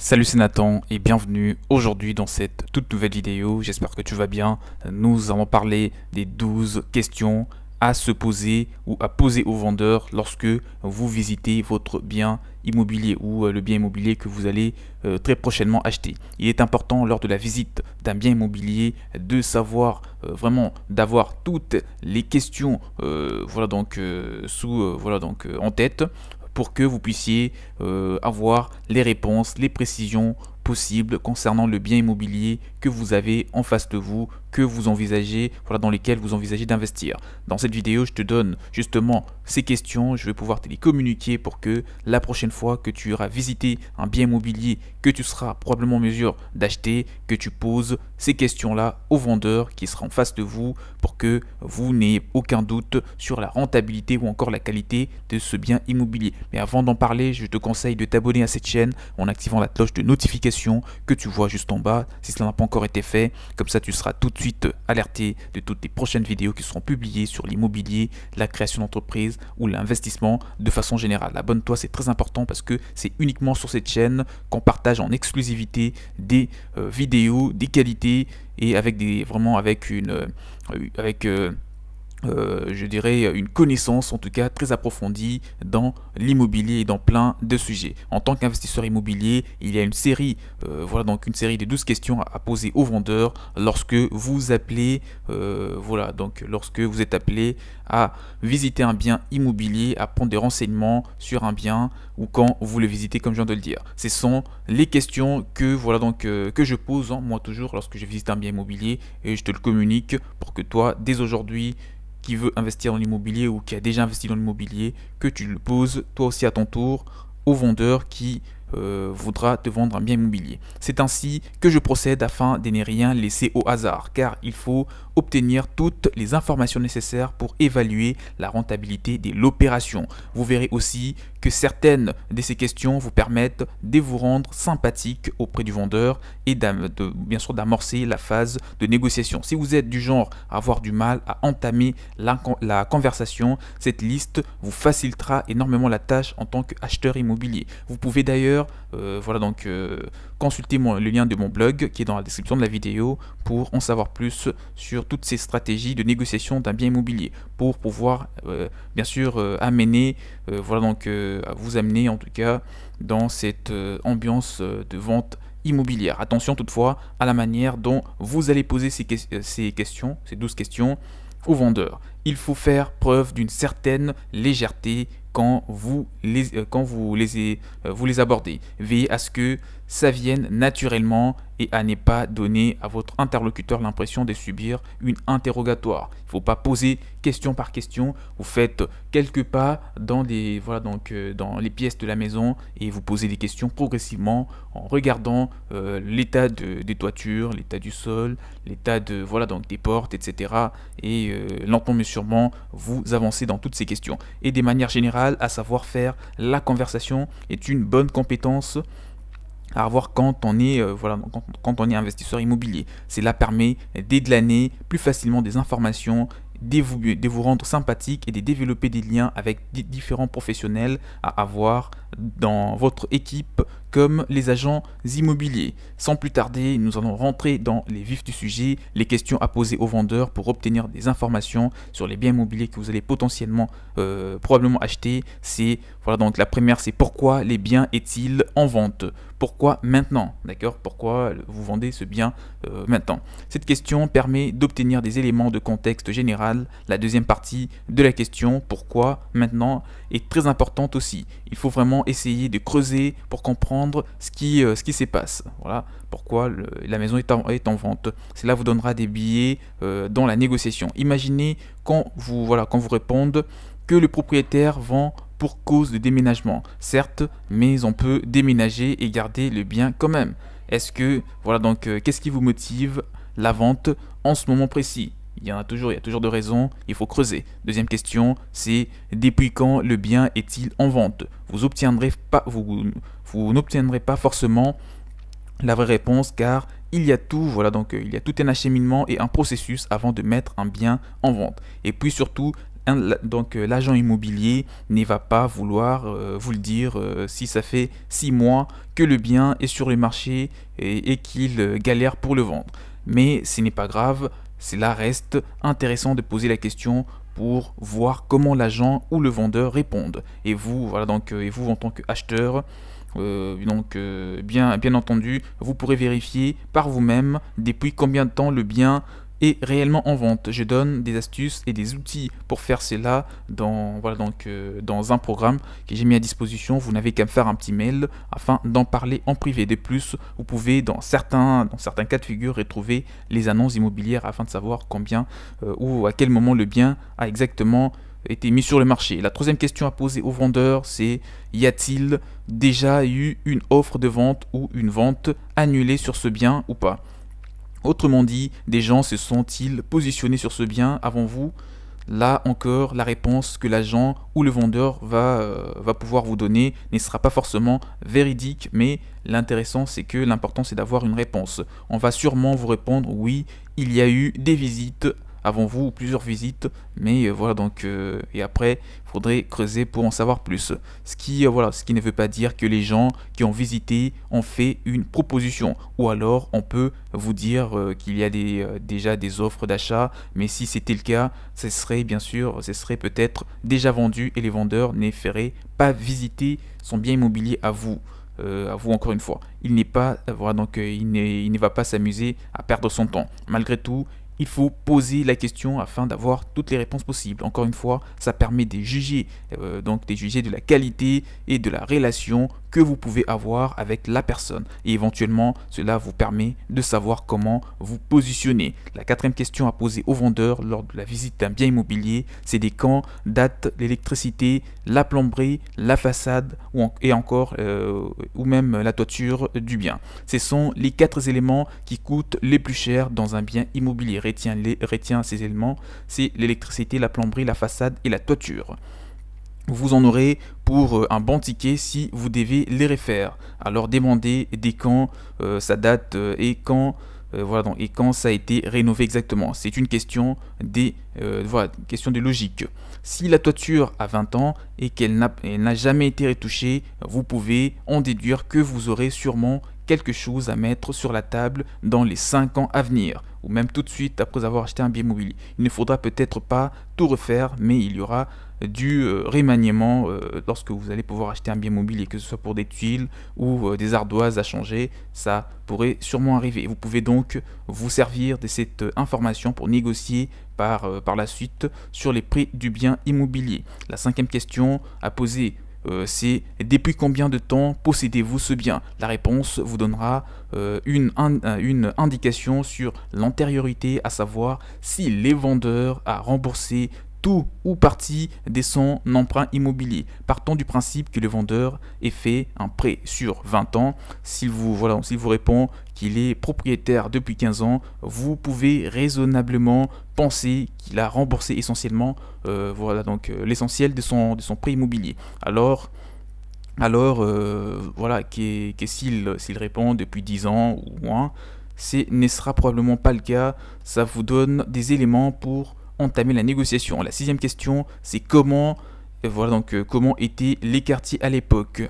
Salut, c'est Nathan et bienvenue aujourd'hui dans cette toute nouvelle vidéo. J'espère que tu vas bien. Nous allons parler des 12 questions à se poser ou à poser au vendeur lorsque vous visitez votre bien immobilier ou le bien immobilier que vous allez très prochainement acheter. Il est important lors de la visite d'un bien immobilier de savoir vraiment d'avoir toutes les questions en tête pour que vous puissiez avoir les réponses, les précisions possibles concernant le bien immobilier que vous avez en face de vous, que vous envisagez, dans lesquels vous envisagez d'investir. Dans cette vidéo, je te donne justement ces questions, je vais pouvoir te les communiquer pour que la prochaine fois que tu auras visité un bien immobilier que tu seras probablement en mesure d'acheter, que tu poses ces questions-là au vendeur qui sera en face de vous pour que vous n'ayez aucun doute sur la rentabilité ou encore la qualité de ce bien immobilier. Mais avant d'en parler, je te conseille de t'abonner à cette chaîne en activant la cloche de notification que tu vois juste en bas si cela n'a pas encore été fait. Comme ça, tu seras tout de suite alerté de toutes les prochaines vidéos qui seront publiées sur l'immobilier, la création d'entreprise ou l'investissement de façon générale. Abonne-toi, c'est très important parce que c'est uniquement sur cette chaîne qu'on partage en exclusivité des vidéos, des qualités et avec je dirais une connaissance en tout cas très approfondie dans l'immobilier et dans plein de sujets. En tant qu'investisseur immobilier, il y a une série une série de 12 questions à poser au vendeur lorsque vous appelez lorsque vous êtes appelé à visiter un bien immobilier, à prendre des renseignements sur un bien ou quand vous le visitez comme je viens de le dire. Ce sont les questions que que je pose moi toujours lorsque je visite un bien immobilier et je te le communique pour que toi dès aujourd'hui qui veut investir dans l'immobilier ou qui a déjà investi dans l'immobilier, que tu le poses toi aussi à ton tour au vendeur qui voudra te vendre un bien immobilier. C'est ainsi que je procède afin de ne rien laisser au hasard, car il faut obtenir toutes les informations nécessaires pour évaluer la rentabilité de l'opération. Vous verrez aussi que certaines de ces questions vous permettent de vous rendre sympathique auprès du vendeur et bien sûr d'amorcer la phase de négociation. Si vous êtes du genre à avoir du mal à entamer la conversation, cette liste vous facilitera énormément la tâche en tant qu'acheteur immobilier. Vous pouvez d'ailleurs consulter le lien de mon blog qui est dans la description de la vidéo pour en savoir plus sur toutes ces stratégies de négociation d'un bien immobilier pour pouvoir vous amener en tout cas dans cette ambiance de vente immobilière. Attention toutefois à la manière dont vous allez poser ces 12 questions au vendeur. Il faut faire preuve d'une certaine légèreté quand vous les abordez. Veillez à ce que ça vienne naturellement et à ne pas donner à votre interlocuteur l'impression de subir une interrogatoire. Il ne faut pas poser question par question. Vous faites quelques pas dans les pièces de la maison et vous posez des questions progressivement en regardant l'état des toitures, l'état du sol, l'état des portes, etc. Et lentement mais sûrement, vous avancez dans toutes ces questions. Et de manière générale, à savoir faire la conversation est une bonne compétence à avoir quand on est investisseur immobilier. Cela permet d'églaner plus facilement des informations, de vous rendre sympathique et de développer des liens avec différents professionnels à avoir dans votre équipe comme les agents immobiliers. Sans plus tarder, nous allons rentrer dans les vifs du sujet, les questions à poser aux vendeurs pour obtenir des informations sur les biens immobiliers que vous allez potentiellement probablement acheter. La première, c'est pourquoi les biens est-il en vente? Pourquoi maintenant? D'accord? Pourquoi vous vendez ce bien maintenant? Cette question permet d'obtenir des éléments de contexte général. La deuxième partie de la question, pourquoi maintenant, est très importante aussi. Il faut vraiment essayer de creuser pour comprendre ce qui se passe. Voilà pourquoi la maison est en vente. Cela vous donnera des billets dans la négociation. Imaginez quand vous répondez que le propriétaire vend pour cause de déménagement. Certes, mais on peut déménager et garder le bien quand même. Est-ce que qu'est-ce qui vous motive la vente en ce moment précis? Il y a toujours de raisons, il faut creuser. Deuxième question, c'est depuis quand le bien est-il en vente? Vous n'obtiendrez pas forcément la vraie réponse car il y a tout un acheminement et un processus avant de mettre un bien en vente. Et puis surtout, l'agent immobilier ne va pas vouloir vous le dire si ça fait 6 mois que le bien est sur le marché et qu'il galère pour le vendre. Mais ce n'est pas grave, cela reste intéressant de poser la question pour voir comment l'agent ou le vendeur répondent. Et vous, voilà, et vous en tant qu'acheteur, bien entendu, vous pourrez vérifier par vous-même depuis combien de temps le bien est réellement en vente. Je donne des astuces et des outils pour faire cela dans un programme que j'ai mis à disposition. Vous n'avez qu'à me faire un petit mail afin d'en parler en privé. De plus, vous pouvez dans certains cas de figure retrouver les annonces immobilières afin de savoir combien ou à quel moment le bien a exactement été mis sur le marché. La troisième question à poser au vendeur, c'est: y a-t-il déjà eu une offre de vente ou une vente annulée sur ce bien ou pas? Autrement dit, des gens se sont-ils positionnés sur ce bien avant vous? Là encore, la réponse que l'agent ou le vendeur va pouvoir vous donner ne sera pas forcément véridique, mais l'important c'est d'avoir une réponse. On va sûrement vous répondre: oui, il y a eu des visites avant vous, ou plusieurs visites, mais et après il faudrait creuser pour en savoir plus. Ce qui ne veut pas dire que les gens qui ont visité ont fait une proposition, ou alors on peut vous dire qu'il y a déjà des offres d'achat, mais si c'était le cas, ce serait peut-être déjà vendu et les vendeurs ne feraient pas visiter son bien immobilier à vous. Encore une fois, il ne va pas s'amuser à perdre son temps. Malgré tout, il faut poser la question afin d'avoir toutes les réponses possibles. Encore une fois, ça permet de juger, de la qualité et de la relation que vous pouvez avoir avec la personne. Et éventuellement, cela vous permet de savoir comment vous positionner. La quatrième question à poser au vendeur lors de la visite d'un bien immobilier, c'est des quand date l'électricité, la plomberie, la façade ou même la toiture du bien. Ce sont les 4 éléments qui coûtent les plus cher dans un bien immobilier. Retiens ces éléments, c'est l'électricité, la plomberie, la façade et la toiture. Vous en aurez pour un bon ticket si vous devez les refaire. Alors demandez dès quand ça date et quand ça a été rénové exactement. C'est une question question de logique. Si la toiture a 20 ans et qu'elle n'a jamais été retouchée, vous pouvez en déduire que vous aurez sûrement quelque chose à mettre sur la table dans les 5 ans à venir, ou même tout de suite après avoir acheté un bien immobilier. Il ne faudra peut-être pas tout refaire, mais il y aura du remaniement lorsque vous allez pouvoir acheter un bien immobilier, que ce soit pour des tuiles ou des ardoises à changer. Ça pourrait sûrement arriver. Vous pouvez donc vous servir de cette information pour négocier par la suite sur les prix du bien immobilier. La 5e question à poser, c'est: depuis combien de temps possédez-vous ce bien? La réponse vous donnera une indication sur l'antériorité, à savoir si les vendeurs a remboursé tout ou partie de son emprunt immobilier. Partons du principe que le vendeur ait fait un prêt sur 20 ans. S'il vous répond qu'il est propriétaire depuis 15 ans, vous pouvez raisonnablement penser qu'il a remboursé essentiellement l'essentiel de son prêt immobilier. Alors que s'il répond depuis 10 ans ou moins, ce ne sera probablement pas le cas. Ça vous donne des éléments pour entamer la négociation. La 6e question, c'est comment étaient les quartiers à l'époque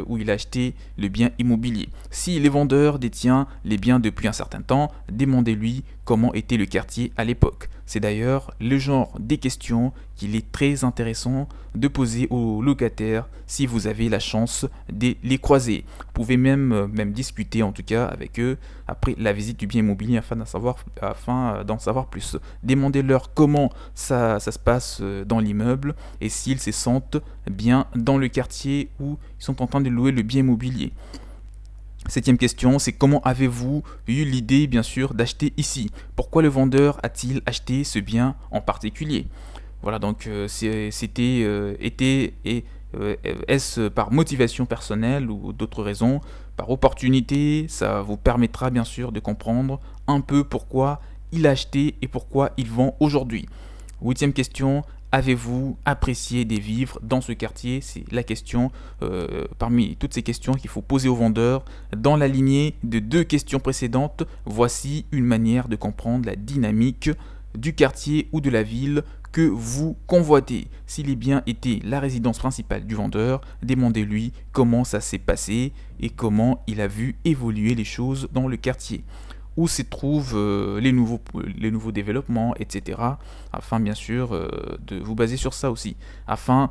où il a acheté le bien immobilier. Si les vendeurs détient les biens depuis un certain temps, demandez-lui comment était le quartier à l'époque. C'est d'ailleurs le genre des questions qu'il est très intéressant de poser aux locataires si vous avez la chance de les croiser. Vous pouvez même discuter en tout cas avec eux après la visite du bien immobilier afin d'en savoir plus. Demandez-leur comment ça se passe dans l'immeuble et s'ils se sentent bien dans le quartier où ils sont en train de louer le bien immobilier. 7e question, c'est comment avez-vous eu l'idée, bien sûr, d'acheter ici? Pourquoi le vendeur a-t-il acheté ce bien en particulier? Est-ce par motivation personnelle ou d'autres raisons? Par opportunité, ça vous permettra bien sûr de comprendre un peu pourquoi il a acheté et pourquoi il vend aujourd'hui. 8e question, avez-vous apprécié de vivre dans ce quartier? C'est la question parmi toutes ces questions qu'il faut poser aux vendeurs. Dans la lignée de 2 questions précédentes, voici une manière de comprendre la dynamique du quartier ou de la ville que vous convoitez. Si les biens étaient la résidence principale du vendeur, demandez-lui comment ça s'est passé et comment il a vu évoluer les choses dans le quartier. Où se trouvent les nouveaux développements, etc. Afin bien sûr de vous baser sur ça aussi. Enfin,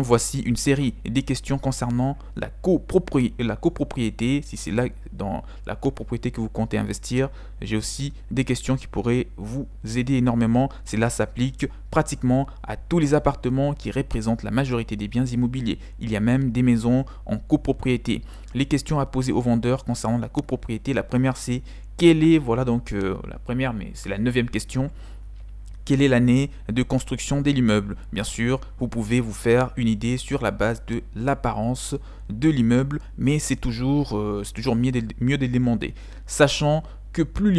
voici une série des questions concernant la copropriété. Si c'est là dans la copropriété que vous comptez investir, j'ai aussi des questions qui pourraient vous aider énormément. Cela s'applique pratiquement à tous les appartements qui représentent la majorité des biens immobiliers. Il y a même des maisons en copropriété. Les questions à poser aux vendeurs concernant la copropriété, la première c'est quelle est, voilà donc la première, mais c'est la 9e question. Quelle est l'année de construction de l'immeuble? Bien sûr, vous pouvez vous faire une idée sur la base de l'apparence de l'immeuble, mais c'est toujours mieux de le demander. Sachant que plus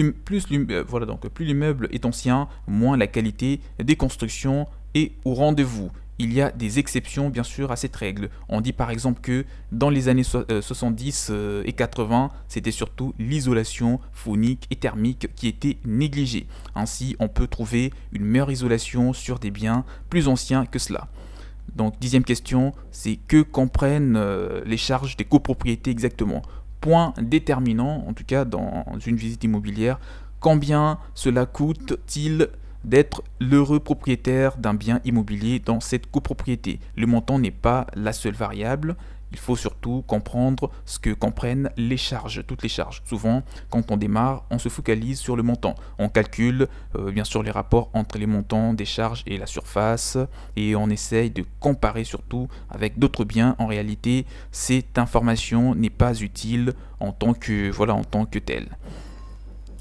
l'immeuble est ancien, moins la qualité des constructions est au rendez-vous. Il y a des exceptions bien sûr à cette règle. On dit par exemple que dans les années 70 et 80, c'était surtout l'isolation phonique et thermique qui était négligée. Ainsi, on peut trouver une meilleure isolation sur des biens plus anciens que cela. Donc 10e question, c'est que comprennent les charges des copropriétés exactement? Point déterminant, en tout cas dans une visite immobilière, combien cela coûte-t-il d'être l'heureux propriétaire d'un bien immobilier dans cette copropriété? Le montant n'est pas la seule variable. Il faut surtout comprendre ce que comprennent les charges, toutes les charges. Souvent, quand on démarre, on se focalise sur le montant. On calcule bien sûr les rapports entre les montants des charges et la surface et on essaye de comparer surtout avec d'autres biens. En réalité, cette information n'est pas utile en tant que telle.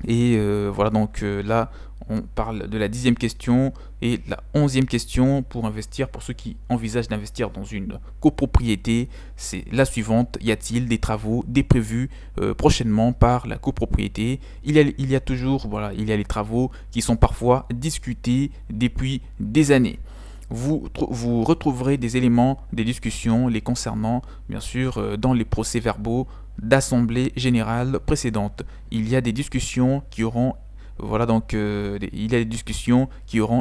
Et voilà donc là on parle de la 10e question et la 11e question pour investir. Pour ceux qui envisagent d'investir dans une copropriété, c'est la suivante: y a-t-il des travaux prévus prochainement par la copropriété? Il y a les travaux qui sont parfois discutés depuis des années. Vous retrouverez des éléments des discussions les concernant, bien sûr, dans les procès-verbaux d'assemblée générale précédente. Il y a des discussions qui auront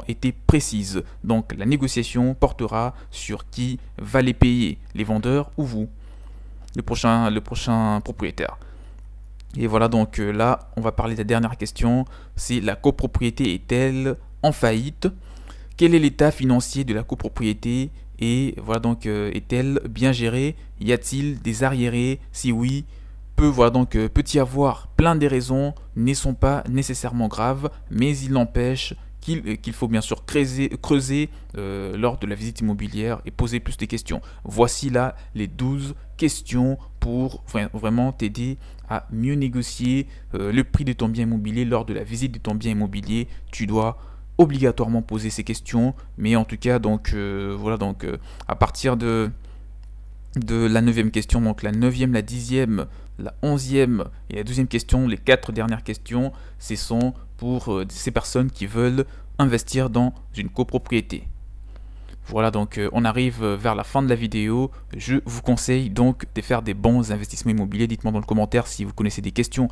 été précises. Donc la négociation portera sur qui va les payer, les vendeurs ou vous, le prochain propriétaire. Et voilà donc là, on va parler de la dernière question, c'est la copropriété est-elle en faillite? Quel est l'état financier de la copropriété et voilà donc est-elle bien gérée? Y a-t-il des arriérés? Si oui, peut y avoir plein de raisons, ne sont pas nécessairement graves, mais il n'empêche qu'il faut bien sûr creuser lors de la visite immobilière et poser plus de questions. Voici là les 12 questions pour vraiment t'aider à mieux négocier le prix de ton bien immobilier lors de la visite de ton bien immobilier. Tu dois obligatoirement poser ces questions, mais en tout cas à partir de la 9e question, donc la 9e, la 10e, la 11e et la 12e question, les 4 dernières questions, ce sont pour ces personnes qui veulent investir dans une copropriété. Voilà donc on arrive vers la fin de la vidéo. Je vous conseille donc de faire des bons investissements immobiliers. Dites-moi dans le commentaire si vous connaissez des questions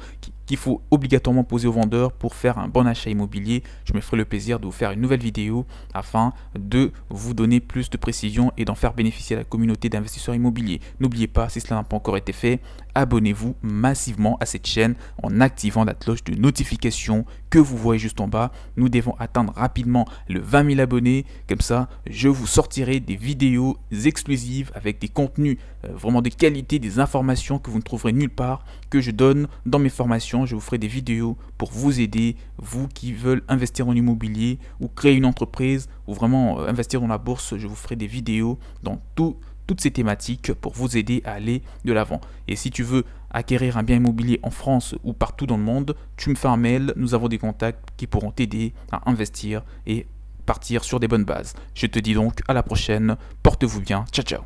qu'il faut obligatoirement poser aux vendeurs pour faire un bon achat immobilier. Je me ferai le plaisir de vous faire une nouvelle vidéo afin de vous donner plus de précision et d'en faire bénéficier la communauté d'investisseurs immobiliers. N'oubliez pas, si cela n'a pas encore été fait, abonnez-vous massivement à cette chaîne en activant la cloche de notification que vous voyez juste en bas. Nous devons atteindre rapidement le 20 000 abonnés. Comme ça, je vous sortirai des vidéos exclusives avec des contenus vraiment de qualité, des informations que vous ne trouverez nulle part, que je donne dans mes formations. Je vous ferai des vidéos pour vous aider, vous qui veulent investir en immobilier ou créer une entreprise ou vraiment investir dans la bourse. Je vous ferai des vidéos dans toutes ces thématiques pour vous aider à aller de l'avant. Et si tu veux acquérir un bien immobilier en France ou partout dans le monde, tu me fais un mail, nous avons des contacts qui pourront t'aider à investir et partir sur des bonnes bases. Je te dis donc à la prochaine, porte-vous bien, ciao ciao.